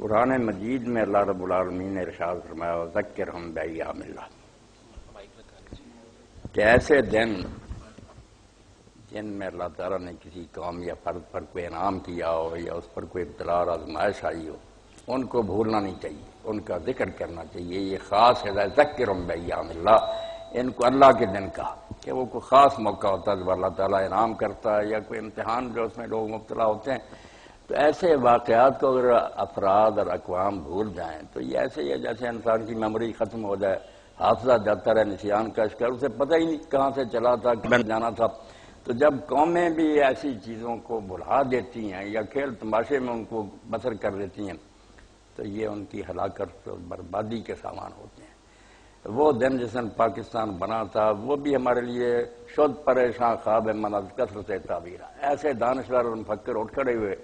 قرآن مجید میں اللہ رب العالمین نے ارشاد فرمایا وذکرہم بایام اللہ، کہ ایسے دن جن میں اللہ تعالیٰ نے کسی قوم یا فرد پر کوئی انعام کیا ہو یا اس پر کوئی ابتلاء اور آزمائش آئی ہو، ان کو بھولنا نہیں چاہیے، ان کا ذکر کرنا چاہیے۔ یہ خاص ہے ذکرہم بایام اللہ، ان کو اللہ کے دن کہا کہ وہ کوئی خاص موقع ہوتا ہے جب اللہ تعالیٰ انعام کرتا ہے یا کوئی امتحان جو اس میں لوگ مبتلا ہوتے ہیں، تو ایسے واقعات کو اگر افراد اور اقوام بھول جائیں تو یہ ایسے ہی ہے جیسے انسان کی میموری ختم ہو جائے، حافظہ جاتا رہے، نسیان کا شکار، اسے پتہ ہی نہیں کہاں سے چلا تھا، کہاں جانا تھا۔ تو جب قومیں بھی ایسی چیزوں کو بھلا دیتی ہیں یا کھیل تماشے میں ان کو بسر کر دیتی ہیں تو یہ ان کی ہلاکت اور بربادی کے سامان ہوتے ہیں۔ وہ دن جس دن پاکستان بنا تھا وہ بھی ہمارے لیے شد پریشان خواب من از کثرت تعبیر، ایسے دانشور اور مفکر اٹھ کھڑے ہوئے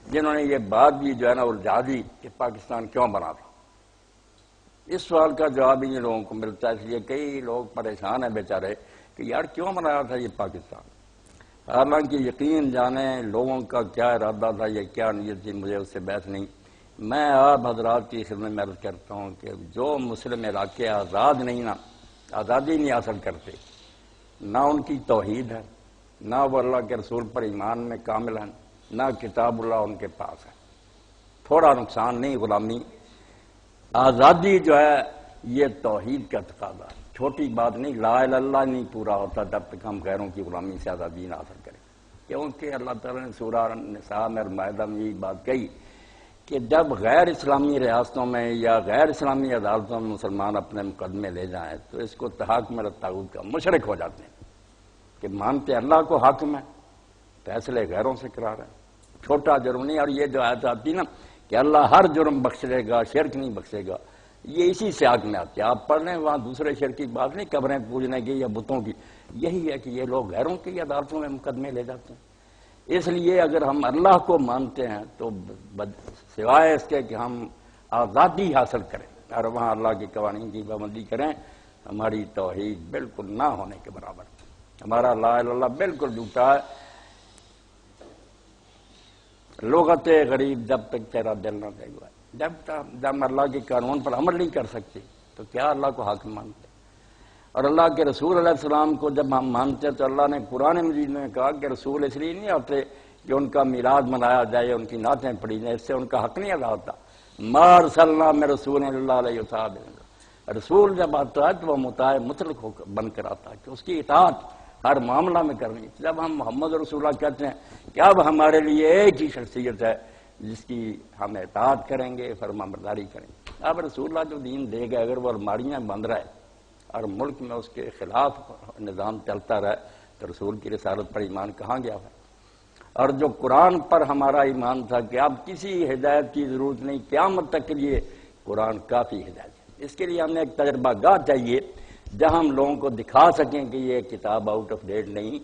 جنہوں نے یہ بات بھی جو ہے نا الجھا دی کہ پاکستان کیوں بنا تھا۔ اس سوال کا جواب ہی نہیں لوگوں کو ملتا، اس لیے کئی لوگ پریشان ہیں بیچارے کہ یار کیوں بنایا تھا یہ پاکستان۔ حالانکہ یقین جانیں لوگوں کا کیا ارادہ تھا یا کیا نیت تھی، مجھے اس سے بحث نہیں۔ میں آپ حضرات کی خدمت میں عرض کرتا ہوں کہ جو مسلم علاقے آزاد نہیں نا، آزادی نہیں حاصل کرتے، نہ ان کی توحید ہے، نہ وہ اللہ کے رسول پر ایمان میں کامل ہیں، نہ کتاب اللہ ان کے پاس ہے، تھوڑا نقصان نہیں، غلامی۔ آزادی جو ہے یہ توحید کا تقاضا ہے، چھوٹی بات نہیں، لا الہ الا اللہ نہیں پورا ہوتا جب تک ہم غیروں کی غلامی سے آزادی نہ حاصل کریں، کیونکہ اللہ تعالیٰ نے سورہ نساء میں اور مائدہ میں یہی بات کہی کہ جب غیر اسلامی ریاستوں میں یا غیر اسلامی عدالتوں میں مسلمان اپنے مقدمے لے جائیں تو اس کو تحاکم الطاغوت کا مشرک ہو جاتے ہیں کہ مانتے اللہ کو حاکم ہے، فیصلے غیروں سے کرا رہے ہیں، چھوٹا جرم نہیں۔ اور یہ جو آیت آتی نا کہ اللہ ہر جرم بخش دے گا، شرک نہیں بخشے گا، یہ اسی سیاق میں آتی ہے۔ آپ پڑھ لیں وہاں دوسرے شرک کی بات نہیں، قبریں پوجنے کی یا بتوں کی، یہی ہے کہ یہ لوگ غیروں کی عدالتوں میں مقدمے لے جاتے ہیں۔ اس لیے اگر ہم اللہ کو مانتے ہیں تو سوائے اس کے کہ ہم آزادی حاصل کریں اور وہاں اللہ کے قوانین کی پابندی کریں، ہماری توحید بالکل نہ ہونے کے برابر، ہمارا لا الہ الا اللہ بالکل جھوٹا ہے۔ لغت غریب جب تک تیرا دل نہ دے گا، جب ہم اللہ کے قانون پر عمل نہیں کر سکتے تو کیا اللہ کو حاکم مانتے؟ اور اللہ کے رسول علیہ السلام کو جب ہم مانتے ہیں تو اللہ نے قرآن مجید میں کہا کہ رسول اس لیے نہیں آتے کہ ان کا میلاد منایا جائے، ان کی نعتیں پڑھی جائیں، اس سے ان کا حق نہیں ادا ہوتا۔ ما ارسلنا من رسول اللہ علیہ وسلم، رسول جب آتا ہے تو وہ مطاع مطلق بن کر آتا ہے کہ اس کی اطاعت ہر معاملہ میں کرنی۔ جب ہم محمد رسول اللہ کہتے ہیں کہ اب ہمارے لیے ایک ہی شخصیت ہے جس کی ہم اطاعت کریں گے، فرمانبرداری کریں گے۔ اب رسول اللہ جو دین دے گا اگر وہ الماریاں بند رہے اور ملک میں اس کے خلاف نظام چلتا رہے تو رسول کی رسالت پر ایمان کہاں گیا ہے؟ اور جو قرآن پر ہمارا ایمان تھا کہ اب کسی ہدایت کی ضرورت نہیں، قیامت تک کے لیے قرآن کافی ہدایت ہے۔ اس کے لیے ہمیں ایک تجربہ گاہ چاہیے جہاں ہم لوگوں کو دکھا سکیں کہ یہ کتاب آؤٹ آف ڈیٹ نہیں،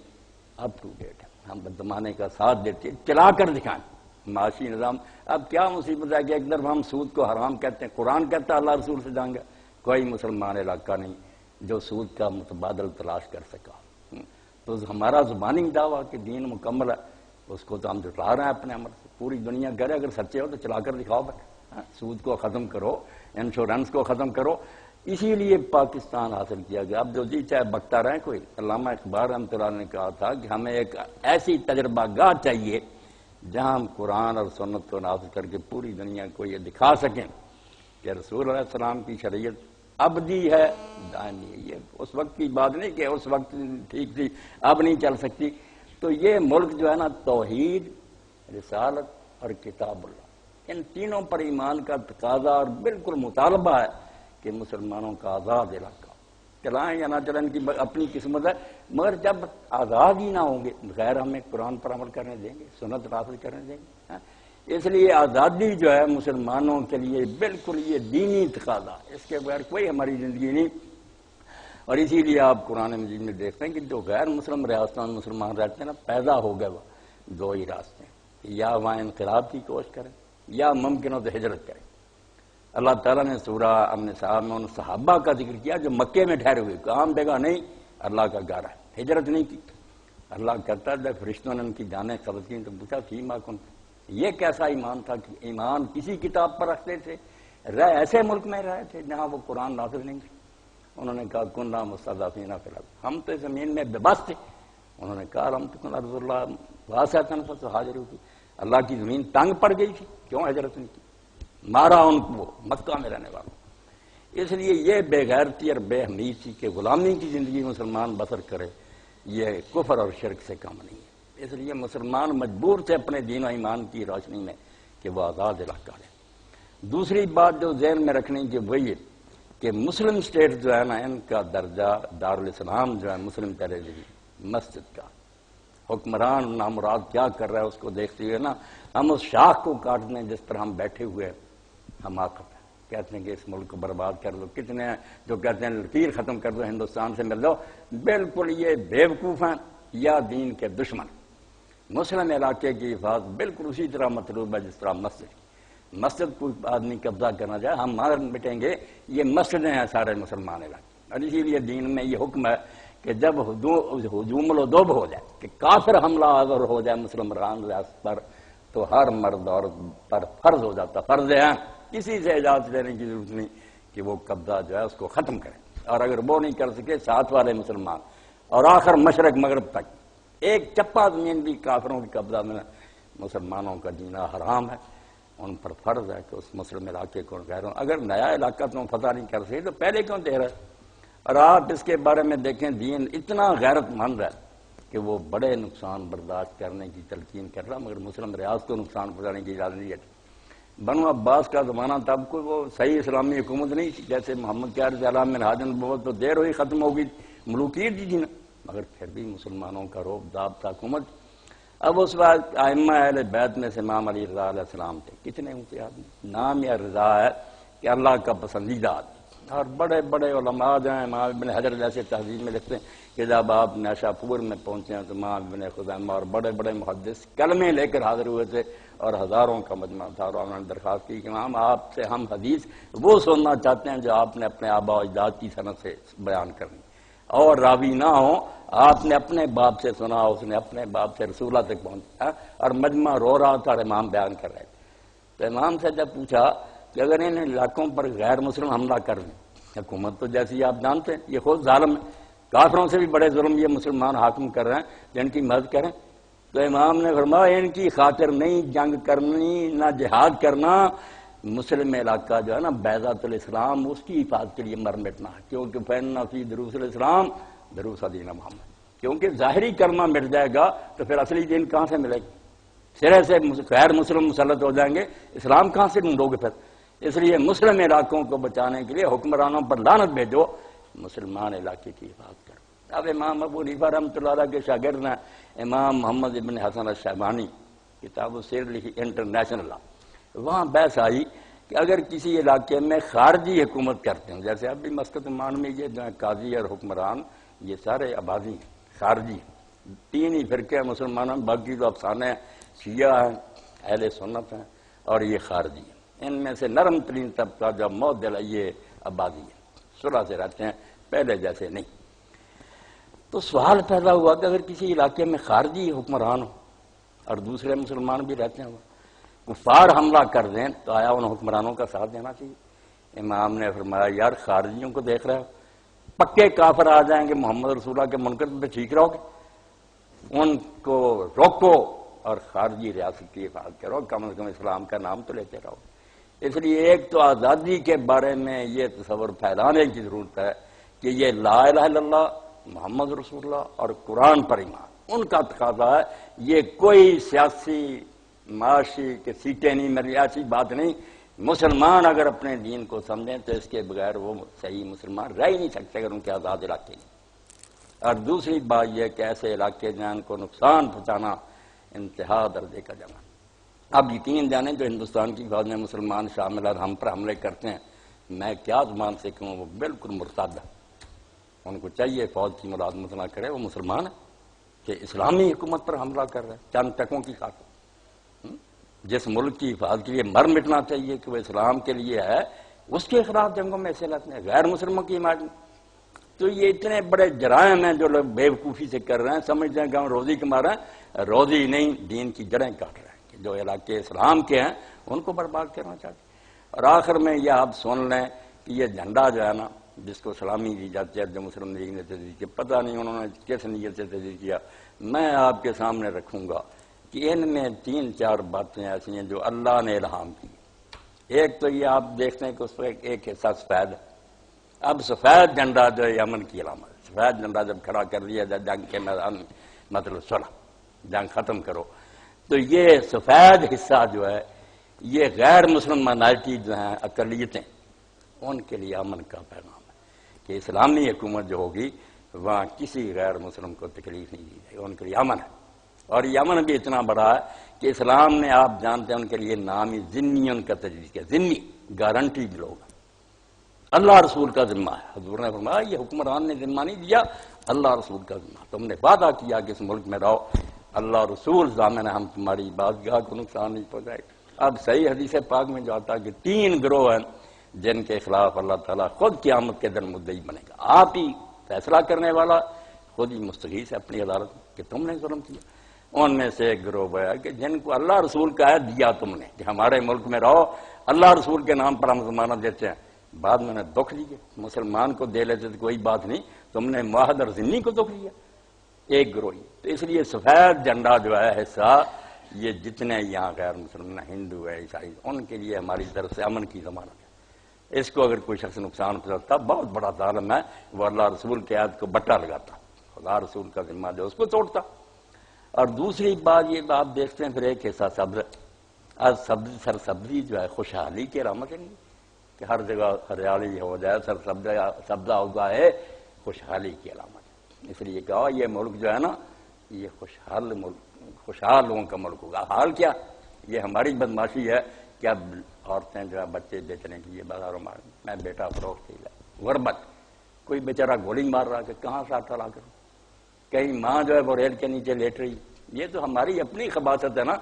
اپ ٹو ڈیٹ ہے، ہم زمانے کا ساتھ دیتے ہیں، چلا کر دکھائیں۔ معاشی نظام اب کیا مصیبت ہے کہ ایک طرف ہم سود کو حرام کہتے ہیں، قرآن کہتا ہے اللہ رسول سے جائیں گے، کوئی مسلمان علاقہ نہیں جو سود کا متبادل تلاش کر سکا۔ تو ہمارا زبانی دعویٰ کہ دین مکمل ہے اس کو تو ہم جٹلا رہے ہیں اپنے عمل سے۔ پوری دنیا کہہ رہے اگر سچے ہو تو چلا کر دکھاؤ بھائی، سود کو ختم کرو، انشورنس کو ختم کرو۔ اسی لیے پاکستان حاصل کیا گیا۔ اب جو جی چاہے بکتا رہے کوئی، علامہ اقبال رحمۃ اللہ نے کہا تھا کہ ہمیں ایک ایسی تجربہ گاہ چاہیے جہاں ہم قرآن اور سنت کو نافذ کر کے پوری دنیا کو یہ دکھا سکیں کہ رسول علیہ السلام کی شریعت ابدی ہے، دائمی ہے۔ یہ اس وقت کی بات نہیں کہ اس وقت ٹھیک تھی اب نہیں چل سکتی۔ تو یہ ملک جو ہے نا توحید، رسالت اور کتاب اللہ، ان تینوں پر ایمان کا تقاضا اور بالکل مطالبہ ہے کہ مسلمانوں کا آزاد علاقہ چلائیں یا نہ چلائیں ان کی اپنی قسمت ہے، مگر جب آزاد ہی نہ ہوں گے غیر ہمیں قرآن پر عمل کرنے دیں گے، سنت نافذ کرنے دیں گے۔ اس لیے آزادی جو ہے مسلمانوں کے لیے بالکل یہ دینی تقاضا، اس کے بغیر کوئی ہماری زندگی نہیں۔ اور اسی لیے آپ قرآن مجید میں دیکھتے ہیں کہ جو غیر مسلم ریاستوں میں مسلمان رہتے ہیں نا، پیدا ہو گئے وہ دو ہی راستے ہیں، یا وہاں انقلاب کی کوشش کریں یا ممکن ہو تو ہجرت کریں۔ اللہ تعالیٰ نے سورہ النساء میں ان صحابہ کا ذکر کیا جو مکے میں ٹھہرے ہوئے، کام جگہ نہیں، اللہ کا گھر ہے، ہجرت نہیں کی۔ اللہ کہتا ہے جب فرشتوں نے ان کی جانیں قبض کی تو پوچھا فیما کنتم، یہ کیسا ایمان تھا کہ ایمان کسی کتاب پر رکھتے تھے، رہ ایسے ملک میں رہے تھے جہاں وہ قرآن نافذ نہیں تھے۔ انہوں نے کہا کننا مستضعفین فی الارض، ہم تو زمین میں بے بس تھے۔ انہوں نے کہا لم تکن ارض اللہ واسعۃ فہاجروا فیہا، اللہ کی زمین تنگ پڑ گئی تھی، کیوں ہجرت نہیں کی؟ مارا ان کو مکہ میں رہنے والوں۔ اس لیے یہ بے غیرتی اور بے حمیتی کہ غلامی کی زندگی مسلمان بسر کرے، یہ کفر اور شرک سے کم نہیں ہے۔ اس لیے مسلمان مجبور تھے اپنے دین و ایمان کی روشنی میں کہ وہ آزاد علاقہ لیں۔ دوسری بات جو ذہن میں رکھنی کہ وہی کہ مسلم اسٹیٹ جو ہے نا، ان کا درجہ دارالاسلام جو ہے مسلم ٹیریٹری مسجد کا، حکمران نامراد کیا کر رہا ہے اس کو دیکھتے ہوئے نا ہم اس شاخ کو کاٹ دیں جس پر ہم بیٹھے ہوئے حماقت ہے، کہتے ہیں کہ اس ملک کو برباد کر دو۔ کتنے ہیں جو کہتے ہیں لکیر ختم کر دو، ہندوستان سے مل دو، بالکل یہ بیوقوف ہیں یا دین کے دشمن۔ مسلم علاقے کی حفاظت بالکل اسی طرح مطلوب ہے جس طرح مسجد کی۔ مسجد کوئی آدمی قبضہ کرنا چاہے ہم مار مٹیں گے، یہ مسجدیں ہیں سارے مسلمان علاقے۔ اور اسی لیے دین میں یہ حکم ہے کہ جب ہجوم العدوب ہو جائے کہ کافر حملہ آور ہو جائے مسلمان ریاست پر، تو ہر مرد عورت پر فرض ہو جاتا، فرض ہے، کسی سے اجازت لینے کی ضرورت نہیں کہ وہ قبضہ جو ہے اس کو ختم کریں۔ اور اگر وہ نہیں کر سکے ساتھ والے مسلمان، اور آخر مشرق مغرب تک ایک چپا زمین بھی کافروں کی قبضہ میں مسلمانوں کا جینا حرام ہے۔ ان پر فرض ہے کہ اس مسلم علاقے کو کہہ رہا ہوں، اگر نیا علاقہ تم فتح نہیں کر سکے تو پہلے کیوں دے رہے؟ اور آپ اس کے بارے میں دیکھیں دین اتنا غیرت مند ہے کہ وہ بڑے نقصان برداشت کرنے کی تلقین کر رہا، مگر مسلم ریاست کو نقصان پہنچانے کی اجازت نہیں ہے۔ بنو عباس کا زمانہ تب کوئی وہ صحیح اسلامی حکومت نہیں تھی، جیسے محمد کے عالم میں حاجن بہت تو دیر ہوئی ختم ہوگی، ملوکیت جی نا، مگر پھر بھی مسلمانوں کا روب داب تھا حکومت۔ اب اس وقت ائمہ اہل بیت میں سے امام علی رضا علیہ السلام تھے، کتنے اونچے آدمی، نام یا رضا ہے کہ اللہ کا پسندیدہ آدمی۔ اور بڑے بڑے علماء جو ہیں، امام ابن حجر جیسے تہذیب میں لکھتے ہیں کہ جب آپ نیشا پور میں پہنچے ہیں تو امام ابن خزیمہ اور بڑے بڑے محدث کلمے لے کر حاضر ہوئے تھے اور ہزاروں کا مجمع تھا، اور انہوں نے درخواست کی کہ امام آپ سے ہم حدیث وہ سننا چاہتے ہیں جو آپ نے اپنے آبا و اجداد کی سند سے بیان کرنی، اور راوی نہ ہو، آپ نے اپنے باپ سے سنا، اس نے اپنے باپ سے رسول اللہ تک پہنچا، اور مجمع رو رہا تھا اور امام بیان کر رہے تھے۔ تو امام سے جب پوچھا کہ اگر ان علاقوں پر غیر مسلم حملہ کر لیں، حکومت تو جیسی آپ جانتے ہیں یہ خود ظالم ہے، کافروں سے بھی بڑے ظلم یہ مسلمان حاکم کر رہے ہیں، جن کی مدد کریں۔ تو امام نے فرمایا ان کی خاطر نہیں جنگ کرنی، نہ جہاد کرنا، مسلم علاقہ جو ہے نا بیضات الاسلام اس کی حفاظت کے لیے مر مٹنا ہے، کیونکہ فإن فی دروس الاسلام دروس دین محمد، کیونکہ ظاہری کلمہ مٹ جائے گا تو پھر اصلی دین کہاں سے ملے گا؟ سرے سے غیر مسلم مسلط ہو جائیں گے، اسلام کہاں سے ڈھونڈو گے پھر؟ اس لیے مسلم علاقوں کو بچانے کے لیے حکمرانوں پر لعنت بھیجو، مسلمان علاقے کی حفاظت کرو۔ اب امام ابو حنیفہ رحمۃ اللہ علیہ کے شاگرد ہیں امام محمد ابن حسن الشیبانی، کتاب السیر لکھی انٹرنیشنل لا، وہاں بحث آئی کہ اگر کسی علاقے میں خارجی حکومت کرتے ہیں، جیسے اب بھی مسقط عمان میں یہ جو ہے قاضی اور حکمران یہ سارے آبادی ہیں، خارجی، تین ہی فرقے ہیں مسلمانوں، باقی تو افسانے ہیں، شیعہ ہیں، اہل سنت ہیں، اور یہ خارجی ہیں۔ ان میں سے نرم ترین طبقہ جو معتدل ہے یہ آبادی ہے، صلح سے رہتے ہیں، پہلے جیسے نہیں۔ تو سوال پیدا ہوا کہ اگر کسی علاقے میں خارجی حکمران ہو اور دوسرے مسلمان بھی رہتے ہیں، کفار حملہ کر دیں تو آیا ان حکمرانوں کا ساتھ دینا چاہیے؟ امام نے فرمایا یار خارجیوں کو دیکھ رہے ہو، پکے کافر آ جائیں گے محمد رسول اللہ کے منکر پہ ٹھیک رہو گے؟ ان کو روکو اور خارجی ریاست کی حفاظت کرو، کم از کم اسلام کا نام تو لیتے رہو۔ اس لیے ایک تو آزادی کے بارے میں یہ تصور پھیلانے کی ضرورت ہے کہ یہ لا الہ الا اللہ محمد رسول اللہ اور قرآن پر ایمان ان کا تقاضا ہے، یہ کوئی سیاسی معاشی کہ سیٹیں نہیں، میری ایسی بات نہیں۔ مسلمان اگر اپنے دین کو سمجھیں تو اس کے بغیر وہ صحیح مسلمان رہ ہی نہیں سکتے اگر ان کے آزاد علاقے ہیں۔ اور دوسری بات یہ کہ ایسے علاقے جان کو نقصان پہنچانا انتہا درجے کا جرم۔ اب یقین جانیں جو ہندوستان کی فوج میں مسلمان شامل اور ہم پر حملے کرتے ہیں، میں کیا زبان سے کہوں، وہ بالکل مرتد ہے۔ ان کو چاہیے فوج کی ملازمت نہ کرے، وہ مسلمان ہے کہ اسلامی حکومت پر حملہ کر رہے ہیں چند ٹکوں کی خاطر۔ جس ملک کی حفاظت کے لیے مر مٹنا چاہیے کہ وہ اسلام کے لیے ہے، اس کے خلاف جنگوں میں حصے لیتے ہیں، غیر مسلموں کی حمایت میں۔ تو یہ اتنے بڑے جرائم ہیں جو لوگ بے وقوفی سے کر رہے ہیں، سمجھتے ہیں کہ ہم روزی کما رہے ہیں، روزی نہیں، دین کی جڑیں کاٹ رہے ہیں۔ جو علاقے اسلام کے ہیں ان کو برباد کرنا چاہتے ہیں۔ اور آخر میں یہ آپ سن لیں کہ یہ جھنڈا جو ہے نا جس کو سلامی دی جاتی ہے جو مسلم لیگ نے تجدید کیا، پتہ نہیں انہوں نے کس نیت سے تجدید کیا، میں آپ کے سامنے رکھوں گا کہ ان میں 3-4 باتیں ایسی ہیں جو اللہ نے الہام کی۔ ایک تو یہ آپ دیکھتے ہیں کہ اس پر ایک حصہ سفید ہے۔ اب سفید جھنڈا جو ہے امن کی علامت ہے۔ سفید جھنڈا جب کھڑا کر دیا جائے جنگ کے میدان میں، مطلب صلح، جنگ ختم کرو، تو یہ سفید حصہ جو ہے یہ غیر مسلم مائنارٹی جو ہیں اقلیتیں، ان کے لیے امن کا پیغام ہے کہ اسلامی حکومت جو ہوگی وہاں کسی غیر مسلم کو تکلیف نہیں دی جائے گی، ان کے لیے امن ہے۔ اور یہ امن بھی اتنا بڑا ہے کہ اسلام نے، آپ جانتے ہیں ان کے لیے نام ہی ذمی ان کا تجویز کیا، ذمی گارنٹی لوگ، اللہ رسول کا ذمہ ہے۔ حضور نے فرمایا یہ حکمران نے ذمہ نہیں دیا، اللہ رسول کا ذمہ، تم نے وعدہ کیا کہ اس ملک میں رہو، اللہ رسول ضامن ہے ہم تمہاری بارگاہ کو نقصان نہیں پہنچائے۔ اب صحیح حدیث پاک میں جو آتا ہے کہ 3 گروہ ہیں جن کے خلاف اللہ تعالیٰ خود قیامت کے دن مدعی بنے گا، آپ ہی فیصلہ کرنے والا، خود ہی مستغیث ہے اپنی عدالت میں کہ تم نے ظلم کیا۔ ان میں سے ایک گروہ ہے کہ جن کو اللہ رسول کا عہد دیا تم نے کہ ہمارے ملک میں رہو، اللہ رسول کے نام پر ہم ضمانت دیتے ہیں، بعد میں نے دکھ لیے، مسلمان کو دے لیتے تو کوئی بات نہیں، تم نے معاہد اور ذمہ کو دکھ لیا، ایک گروہ ہی۔ تو اس لیے سفید جھنڈا جو ہے حصہ، یہ جتنے یہاں غیر مسلم ہندو ہے عیسائی، ان کے لیے ہماری طرف سے امن کی ضمانت ہے۔ اس کو اگر کوئی شخص نقصان پہنچاتا، بہت بڑا ظالم ہے، وہ اللہ رسول کے عہد کو بٹا لگاتا، خدا رسول کا ذمہ جو اس کو توڑتا۔ اور دوسری بات یہ آپ دیکھتے ہیں پھر ایک حصہ سبز، اب سرسبزی جو ہے خوشحالی کی علامت ہے کہ ہر جگہ ہریالی ہو جائے، سبزہ ہوگا ہے، خوشحالی کی علامت ہے۔ اس لیے کہا یہ ملک جو ہے نا یہ خوشحال ملک، خوشحال لوگوں کا ملک ہوگا۔ حال کیا؟ یہ ہماری بدماشی ہے کہ اب عورتیں جو ہے بچے بیچنے کے لیے بازاروں میں بیٹا فروخت کی جائے، غربت، کوئی بیچارہ گولی مار رہا کہ کہاں سے آتا لا کروں، کہیں ماں جو ہے وہ ریل کے نیچے لیٹ رہی۔ یہ تو ہماری اپنی خباثت ہے نا۔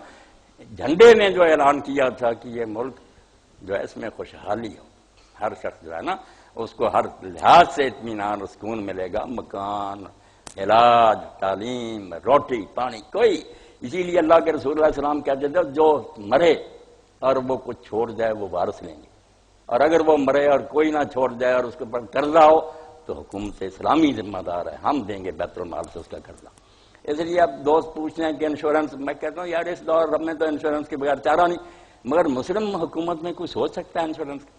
جھنڈے نے جو اعلان کیا تھا کہ یہ ملک جو ہے اس میں خوشحالی ہو، ہر شخص جو ہے نا اس کو ہر لحاظ سے اطمینان اور سکون ملے گا، مکان، علاج، تعلیم، روٹی پانی، کوئی۔ اسی لیے اللہ کے رسول اللہ علیہ السلام کہتے تھے جو مرے اور وہ کچھ چھوڑ جائے وہ وارث لیں گے، اور اگر وہ مرے اور کوئی نہ چھوڑ جائے اور اس کے اوپر قرضہ ہو تو حکومت اسلامی ذمہ دار ہے، ہم دیں گے بیت المال سے اس کا قرضہ۔ اس لیے اب دوست پوچھتے ہیں کہ انشورنس، میں کہتا ہوں یار اس دور میں تو انشورنس کے بغیر چارہ نہیں، مگر مسلم حکومت میں کوئی سوچ سکتا ہے انشورنس کا؟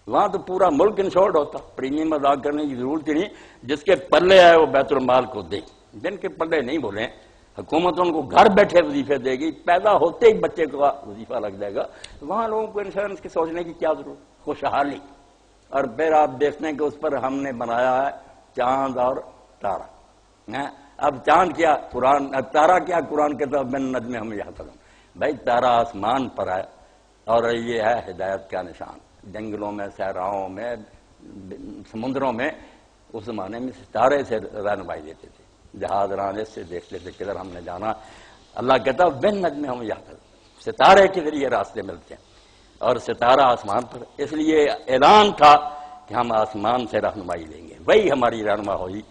وہاں تو پورا ملک انشورڈ ہوتا، پریمیم ادا کرنے کی ضرورت ہی نہیں، جس کے پلے ہے وہ بیت المال کو دے، جن کے پلے نہیں بولیں حکومت ان کو گھر بیٹھے وظیفے دے گی، پیدا ہوتے ہی بچے کو وظیفہ لگ جائے گا، وہاں لوگوں کو انشورنس کی سوچنے کی کیا ضرورت؟ خوشحالی۔ اور پھر آپ دیکھتے ہیں کہ اس پر ہم نے بنایا ہے چاند اور تارا۔ اب چاند کیا قرآن، تارا کیا قرآن کے طرف من نجم ہم یہتدون، بھائی تارا آسمان پر ہے اور یہ ہے ہدایت کا نشان۔ جنگلوں میں، صحراؤں میں، سمندروں میں اس زمانے میں ستارے سے رہنمائی دیتے تھے، جہاز رانے سے دیکھتے تھے کدھر ہم نے جانا۔ اللہ کہتا من نجم ہم یہتدون، ستارے کے ذریعے راستے ملتے ہیں، اور ستارہ آسمان پر، اس لیے اعلان تھا کہ ہم آسمان سے رہنمائی لیں گے، وہی ہماری رہنما ہوئی،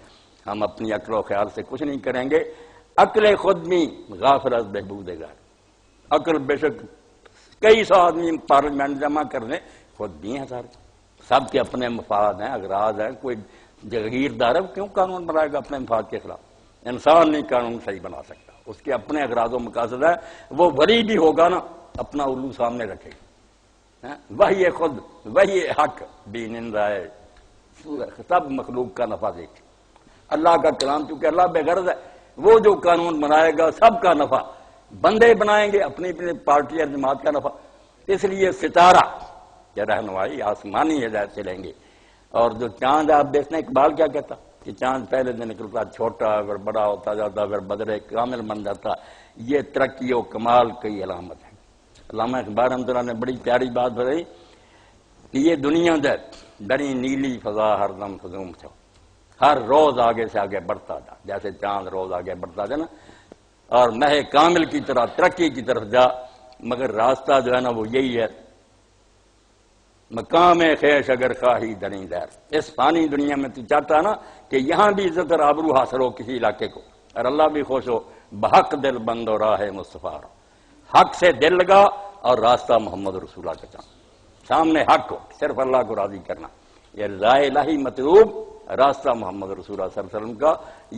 ہم اپنی عقل و خیال سے کچھ نہیں کریں گے۔ عقل خود میں غافل از بہبود گار، عقل بے شک کئی سو آدمی پارلیمنٹ جمع کر دیں، خود بھی ہیں سارے، سب کے اپنے مفاد ہیں، اغراض ہیں، کوئی جاگیردار ہے کیوں قانون بنائے گا اپنے مفاد کے خلاف؟ انسان نہیں قانون صحیح بنا سکتا، اس کے اپنے اغراض و مقاصد ہے، وہ ولی بھی ہوگا نا اپنا الو سامنے رکھے گا، وہی خود وہی حق بھی نندا ہے، سب مخلوق کا نفع دیکھے۔ اللہ کا کلام چونکہ اللہ بے غرض ہے، وہ جو قانون بنائے گا سب کا نفع، بندے بنائیں گے اپنی اپنی پارٹی اور جماعت کا نفع، اس لیے ستارہ یا رہنمائی آسمانی ہدایت سے لیں گے۔ اور جو چاند آپ دیکھتے ہیں، اقبال کیا کہتا کہ چاند پہلے دن نکلتا چھوٹا، پھر بڑا ہوتا جاتا، پھر بدرے کامل بن جاتا، یہ ترقی و کمال کی علامت ہے۔ علامہ اقبال رحمۃ اللہ نے بڑی پیاری بات بتائی کہ یہ دنیا ہے بڑی نیلی فضا ہر دم فزوم سے، ہر روز آگے سے آگے بڑھتا جا، جیسے چاند روز آگے بڑھتا جا نا، اور مہ کامل کی طرح ترقی کی طرف جا، مگر راستہ جو ہے نا وہ یہی ہے، مقام خیش اگر خواہی دنی دیر، اس فانی دنیا میں تو چاہتا نا کہ یہاں بھی عزت اور آبرو حاصل ہو کسی علاقے کو، اور اللہ بھی خوش ہو، بحق دل بند و راہ مصطفیٰ، حق سے دل لگا اور راستہ محمد رسول اللہ کا چاہنا، سامنے حق ہو، صرف اللہ کو راضی کرنا، یہ رضا الہی مطلوب، راستہ محمد رسول اللہ صلی اللہ علیہ وسلم کا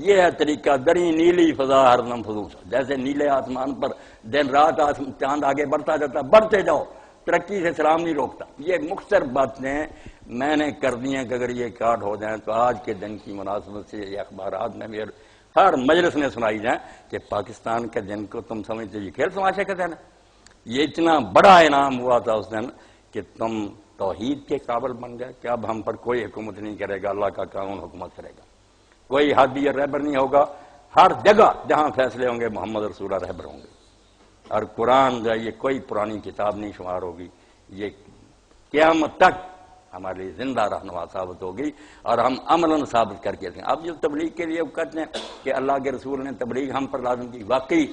یہ ہے طریقہ۔ دری نیلی فضا ہر دم فضول، جیسے نیلے آسمان پر دن رات چاند آگے بڑھتا جاتا، بڑھتے جاؤ، ترقی سے سلام نہیں روکتا۔ یہ مختصر باتیں میں نے کر دی ہیں کہ اگر یہ کاٹ ہو جائیں تو آج کے دن کی مناسبت سے یہ اخبارات میں بھی ہر مجلس میں سنائی جائیں کہ پاکستان کے دن کو تم سمجھتے یہ کھیل تماشے کا دن ہے۔ یہ اتنا بڑا انعام ہوا تھا اس دن کہ تم توحید کے قابل بن گئے کہ اب ہم پر کوئی حکومت نہیں کرے گا، اللہ کا قانون حکومت کرے گا، کوئی ہادی اور رہبر نہیں ہوگا، ہر جگہ جہاں فیصلے ہوں گے محمد رسول اللہ رہبر ہوں گے، اور قرآن جو ہے یہ کوئی پرانی کتاب نہیں شمار ہوگی، یہ قیامت تک ہمارے لیے زندہ رہنما ثابت ہوگی اور ہم عملاً ثابت کر کے دیں۔ اب جو تبلیغ کے لیے کہتے ہیں کہ اللہ کے رسول نے تبلیغ ہم پر لازم کی، واقعی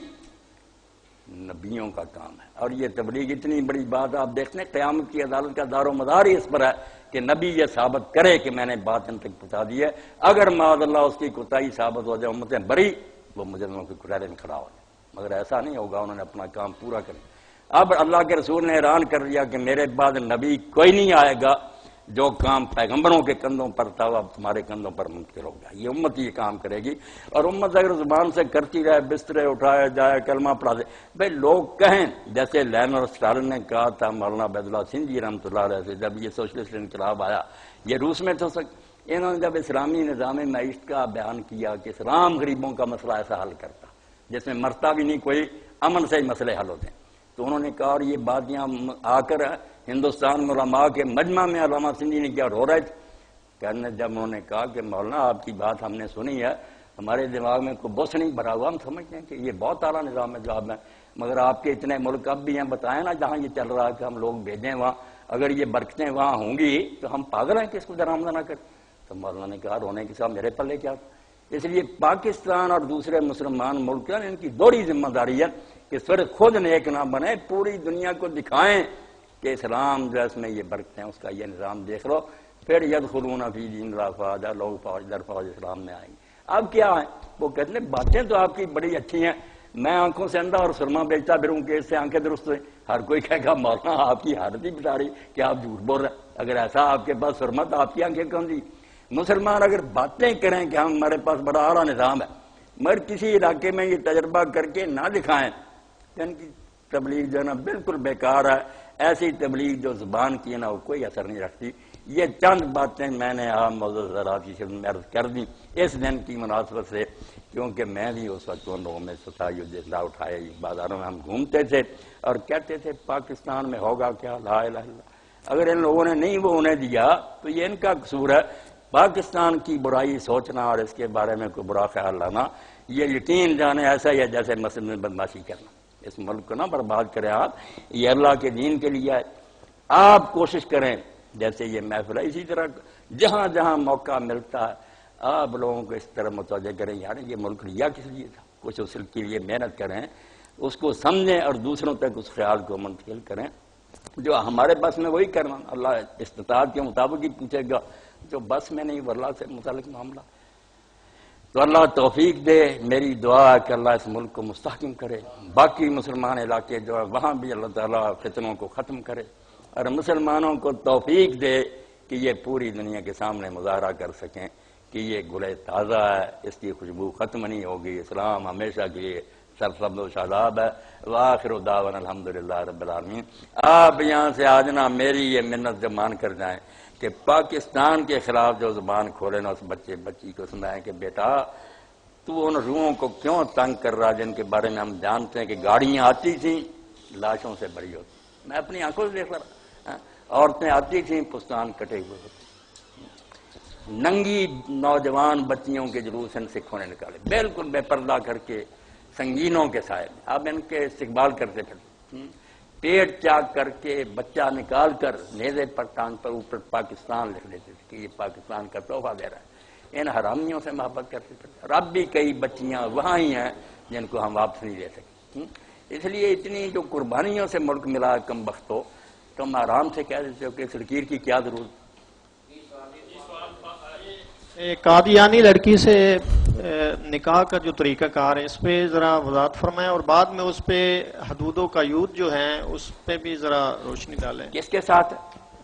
نبیوں کا کام ہے، اور یہ تبلیغ اتنی بڑی بات آپ دیکھتے ہیں قیامت کی عدالت کا دار و مدار ہی اس پر ہے کہ نبی یہ ثابت کرے کہ میں نے بات ان تک پہنچا دی ہے، اگر معاذ اللہ اس کی کوتاہی ثابت ہو جائے امتیں بری، وہ مجرموں کے کٹہرے میں کھڑا ہو جائے، مگر ایسا نہیں ہوگا، انہوں نے اپنا کام پورا کر لیا۔ اب اللہ کے رسول نے اعلان کر دیا کہ میرے بعد نبی کوئی نہیں آئے گا، جو کام پیغمبروں کے کندھوں پر تھا وہ اب تمہارے کندھوں پر منتقل ہو گیا، یہ امت یہ کام کرے گی، اور امت اگر زبان سے کرتی رہے، بسترے اٹھائے جائے، کلمہ پڑھا دے، بھائی لوگ کہیں جیسے لینن اور اسٹالن نے کہا تھا مولانا عبید اللہ سندھی رحمۃ اللہ علیہ سے، جب یہ سوشلسٹ انقلاب آیا، یہ روس میں تو انہوں نے جب اسلامی نظام معیشت کا بیان کیا کہ اسلام غریبوں کا مسئلہ ایسا حل کرتا جس میں مرتا بھی نہیں کوئی، امن سے ہی مسئلے حل ہوتے ہیں، تو انہوں نے کہا، اور یہ باتیاں آ کر ہندوستان میں علماء کے مجمع میں علامہ سندھی نے کیا رو رہے تھے، کہنے جب انہوں نے کہا کہ مولانا آپ کی بات ہم نے سنی ہے، ہمارے دماغ میں کوئی بوس نہیں بھرا ہوا، ہم سمجھتے ہیں کہ یہ بہت اعلیٰ نظام ہے جو آپ میں، مگر آپ کے اتنے ملک اب بھی ہیں، بتائیں نا جہاں یہ چل رہا ہے کہ ہم لوگ بھیجیں وہاں، اگر یہ برکتیں وہاں ہوں گی تو ہم پاگل ہیں کہ اس کو درآمدہ نہ کریں۔ تو مولانا نے کہا رونے کے ساتھ میرے پلے کیا، اس لیے پاکستان اور دوسرے مسلمان ملک ہیں، ان کی دوہری ذمہ داری ہے کہ صرف خود نیک نہ بنے، پوری دنیا کو دکھائیں کہ اسلام جو اس میں یہ برکتیں ہیں، اس کا یہ نظام دیکھ لو، پھر یدخلون فی دین اللہ افواجا، لوگ فوج در فوج اسلام میں آئیں گے۔ اب کیا ہے وہ کہتے ہیں باتیں تو آپ کی بڑی اچھی ہیں، میں آنکھوں سے اندھا اور سرما بیچتا پھروں کہ اس سے آنکھیں درست ہوئیں، ہر کوئی کہے گا مولانا آپ کی حالت ہی بتا رہی کہ آپ جھوٹ بول رہے ہیں، اگر ایسا آپ کے پاس سرما تو آپ کی آنکھیں کون سی؟ مسلمان اگر باتیں کریں کہ ہمارے پاس بڑا اعلیٰ نظام ہے، مگر کسی علاقے میں یہ تجربہ کر کے نہ دکھائیں، ان کی تبلیغ جو ہے نا بالکل بیکار ہے، ایسی تبلیغ جو زبان کی ہے نا وہ کوئی اثر نہیں رکھتی۔ یہ چند باتیں میں نے عام موضوع ذرات کی خدمت میں عرض کر دی اس دن کی مناسبت سے، کیونکہ میں بھی اس وقت ان لوگوں میں ستا جسلا اٹھائے، بازاروں میں ہم گھومتے تھے اور کہتے تھے پاکستان میں ہوگا کیا، لا الہ الا اللہ، اگر ان لوگوں نے نہیں وہ انہیں دیا تو یہ ان کا قصور ہے۔ پاکستان کی برائی سوچنا اور اس کے بارے میں کوئی برا خیال لانا، یہ یقین جانے ایسا ہی ہے جیسے مسجد میں بدماشی کرنا، اس ملک کو نہ برباد کریں آپ، یہ اللہ کے دین کے لیے ہے، آپ کوشش کریں جیسے یہ محفل ہے، اسی طرح جہاں جہاں موقع ملتا ہے آپ لوگوں کو اس طرح متوجہ کریں، یار یہ ملک لیا کس لیے تھا، کچھ اس کے لیے محنت کریں، اس کو سمجھیں اور دوسروں تک اس خیال کو منتقل کریں، جو ہمارے بس میں وہی کرنا، اللہ استطاعت کے مطابق ہی پوچھے گا، جو بس میں نہیں اللہ سے متعلق معاملہ، تو اللہ توفیق دے۔ میری دعا ہے کہ اللہ اس ملک کو مستحکم کرے، باقی مسلمان علاقے جو ہے وہاں بھی اللہ تعالیٰ فتنوں کو ختم کرے، اور مسلمانوں کو توفیق دے کہ یہ پوری دنیا کے سامنے مظاہرہ کر سکیں کہ یہ گلے تازہ ہے، اس کی خوشبو ختم نہیں ہوگی، اسلام ہمیشہ کے لیے سرسبز و شاداب ہے۔ وآخر دعوانا الحمدللہ رب العالمین۔ آپ یہاں سے آج نا میری یہ منت جو مان کر جائیں کہ پاکستان کے خلاف جو زبان کھولے نا اس بچے بچی کو سنائیں کہ بیٹا تو ان روحوں کو کیوں تنگ کر رہا جن کے بارے میں ہم جانتے ہیں کہ گاڑیاں آتی تھیں لاشوں سے بھری ہوتی، میں اپنی آنکھوں سے دیکھ رہا، عورتیں آتی تھیں پستان کٹے ہوئے ہوتے، ننگی نوجوان بچیوں کے جلوس ان سکھوں نے نکالے بالکل بے پردہ کر کے سنگینوں کے سائے میں، اب ان کے استقبال کرتے پھر پیٹ چاک کر کے بچہ نکال کر نیزے پر ٹانگ پر اوپر پاکستان لکھ دیتے تھے کہ یہ پاکستان کا تحفہ دے رہا ہے، ان حرامیوں سے محبت کرتے تھے، اور اب بھی کئی بچیاں وہاں ہی ہیں جن کو ہم واپس نہیں دے سکتے، اس لیے اتنی جو قربانیوں سے ملک ملا کم بخت ہو، تم آرام سے کہہ دیتے ہو کہ اس لکیر کی کیا ضرورت۔ قادیانی لڑکی سے نکاح کا جو طریقہ کار ہے اس پہ ذرا وضاحت فرمائیں، اور بعد میں اس پہ حدود و قیود جو ہیں اس پہ بھی ذرا روشنی ڈالیں۔ کس کے ساتھ؟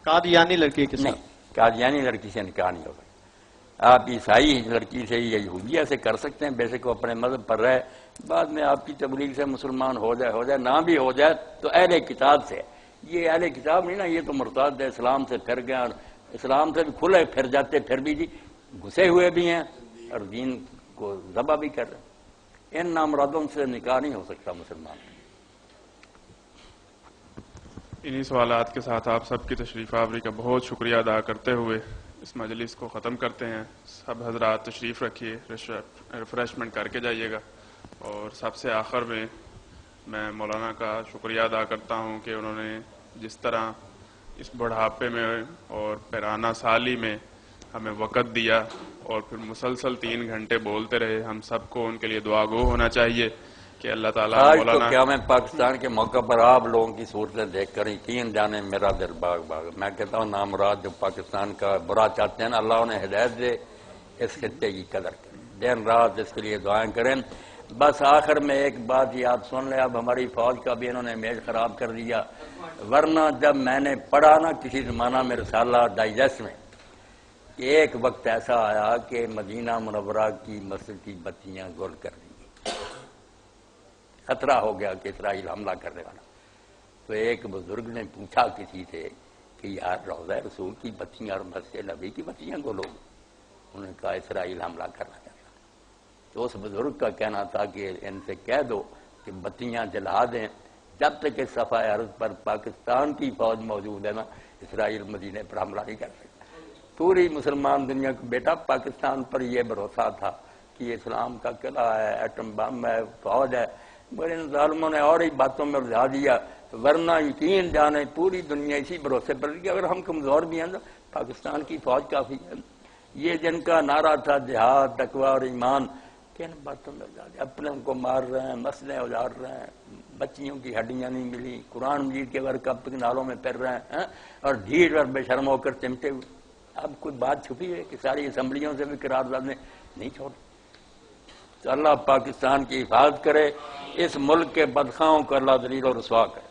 قادیانی لڑکی کے ساتھ؟ نہیں، قادیانی لڑکی سے نکاح نہیں ہوگا۔ آپ عیسائی لڑکی سے یا یہودیہ سے کر سکتے ہیں، بیسک وہ اپنے مذہب پر رہے، بعد میں آپ کی تبلیغ سے مسلمان ہو جائے نہ بھی ہو جائے تو اہل کتاب سے۔ یہ اہل کتاب نہیں نا، یہ تو مرتد ہے، اسلام سے پھر گئے، اور اسلام سے بھی کھلے پھر جاتے، پھر بھی جی گھسے ہوئے بھی ہیں اور دین کو ذبح بھی کر رہے ہیں۔ ان نامرادوں سے نکاح نہیں ہو سکتا مسلمان۔ انہی سوالات کے ساتھ آپ سب کی تشریف آوری کا بہت شکریہ ادا کرتے ہوئے اس مجلس کو ختم کرتے ہیں۔ سب حضرات تشریف رکھیے، ریفریشمنٹ کر کے جائیے گا۔ اور سب سے آخر میں مولانا کا شکریہ ادا کرتا ہوں کہ انہوں نے جس طرح اس بڑھاپے میں اور پیرانہ سالی میں ہمیں وقت دیا اور پھر مسلسل 3 گھنٹے بولتے رہے، ہم سب کو ان کے لیے دعا گو ہونا چاہیے کہ اللہ تعالیٰ آج تو مولانا کیا میں پاکستان کے موقع پر آپ لوگوں کی صورتیں دیکھ کر یقین جانے میرا دل باغ باغ، میں کہتا ہوں نامراد جو پاکستان کا برا چاہتے ہیں نا، اللہ انہیں ہدایت دے، اس خطے کی قدر کریں، دن رات اس کے لیے دعائیں کریں۔ بس آخر میں ایک بات یہ آپ سن لیں، اب ہماری فوج کا بھی انہوں نے امیج خراب کر دیا، ورنہ جب میں نے پڑھا نا کسی زمانہ میں رسالہ ڈائجسٹ میں، ایک وقت ایسا آیا کہ مدینہ منورہ کی مسجد کی بتیاں گل کر دی، خطرہ ہو گیا کہ اسرائیل حملہ کرنے والا۔ تو ایک بزرگ نے پوچھا کسی سے کہ یار روضہ رسول کی بتیاں اور مسجد نبی کی بتیاں گلو، انہوں نے کہا اسرائیل حملہ کرنا چاہتا۔ تو اس بزرگ کا کہنا تھا کہ ان سے کہہ دو کہ بتیاں جلا دیں، جب تک اس صفحہ عرض پر پاکستان کی فوج موجود ہے نا، اسرائیل مدینہ پر حملہ نہیں کر سکتا۔ پوری مسلمان دنیا کو بیٹا پاکستان پر یہ بھروسہ تھا کہ یہ اسلام کا قلعہ ہے، ایٹم بم ہے، فوج ہے، مگر ان ظالموں نے اور ہی باتوں میں الجھا دیا، ورنہ یقین جانے پوری دنیا اسی بھروسے پر کہ اگر ہم کمزور بھی ہیں تو پاکستان کی فوج کافی ہے۔ یہ جن کا نعرہ تھا جہاد، تقوی اور ایمان، کن باتوں میں الجھا دیا، اپنے کو مار رہے ہیں، مسئلے اجاڑ رہے ہیں، بچیوں کی ہڈیاں نہیں ملی، قرآن مجید کے ورق اب تک نالوں میں پھر رہے ہیں، اور ڈھیٹ اور بے شرم ہو کر چمٹے ہوئے۔ اب کوئی بات چھپی ہے کہ ساری اسمبلیوں سے بھی قرارداد نے نہیں چھوڑ۔ تو اللہ پاکستان کی حفاظت کرے، اس ملک کے بدخواہوں کو اللہ ذلیل و رسوا کرے۔